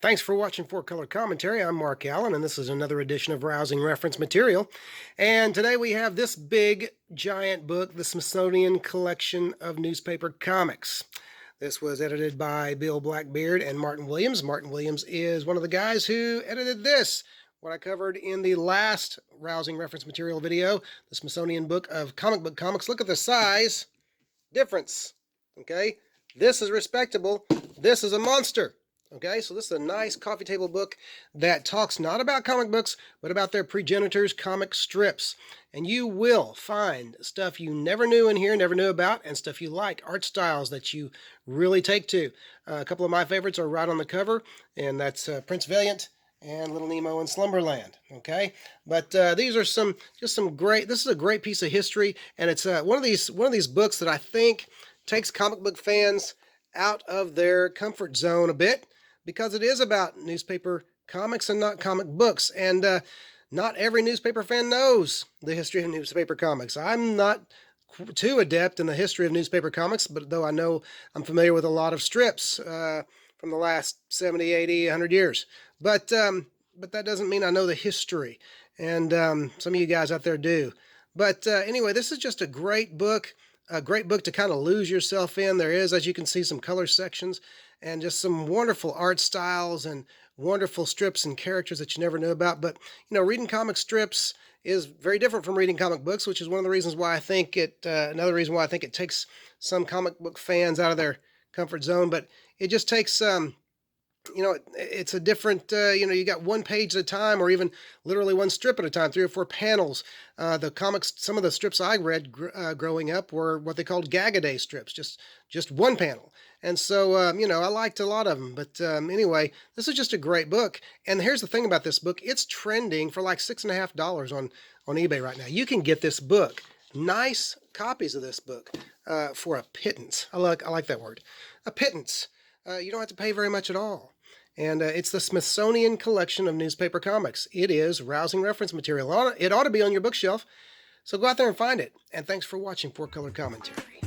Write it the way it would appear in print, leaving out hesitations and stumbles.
Thanks for watching Four Color Commentary. I'm Mark Allen, and this is another edition of Rousing Reference Material. And today we have this big, giant book, the Smithsonian Collection of Newspaper Comics. This was edited by Bill Blackbeard and Martin Williams. Martin Williams is one of the guys who edited this, what I covered in the last Rousing Reference Material video, the Smithsonian Book of Comic Book Comics. Look at the size difference, okay? This is respectable. This is a monster. Okay, so this is a nice coffee table book that talks not about comic books, but about their progenitors' comic strips. And you will find stuff you never knew in here, never knew about, and stuff you like, art styles that you really take to. A couple of my favorites are right on the cover, and that's Prince Valiant and Little Nemo in Slumberland. Okay, but these are just some great. This is a great piece of history, and it's one of these books that I think takes comic book fans out of their comfort zone a bit, because it is about newspaper comics and not comic books. And not every newspaper fan knows the history of newspaper comics. I'm not too adept in the history of newspaper comics, but though I know I'm familiar with a lot of strips from the last 70, 80, 100 years. But that doesn't mean I know the history. And some of you guys out there do. But anyway, this is just a great book to kind of lose yourself in. There is, as you can see, some color sections and just some wonderful art styles and wonderful strips and characters that you never knew about. But, you know, reading comic strips is very different from reading comic books, which is one of the reasons why I think another reason why I think it takes some comic book fans out of their comfort zone. But it just takes, it's a different, you got one page at a time, or even literally one strip at a time, 3 or 4 panels. The comics, some of the strips I read growing up were what they called gag-a-day strips, just one panel. And so, I liked a lot of them. But anyway, this is just a great book. And here's the thing about this book. It's trending for like $6.50 on eBay right now. You can get this book, nice copies of this book, for a pittance. I like that word, a pittance. You don't have to pay very much at all. And it's the Smithsonian Collection of Newspaper Comics. It is rousing reference material. It ought to be on your bookshelf. So go out there and find it. And thanks for watching Four Color Commentary.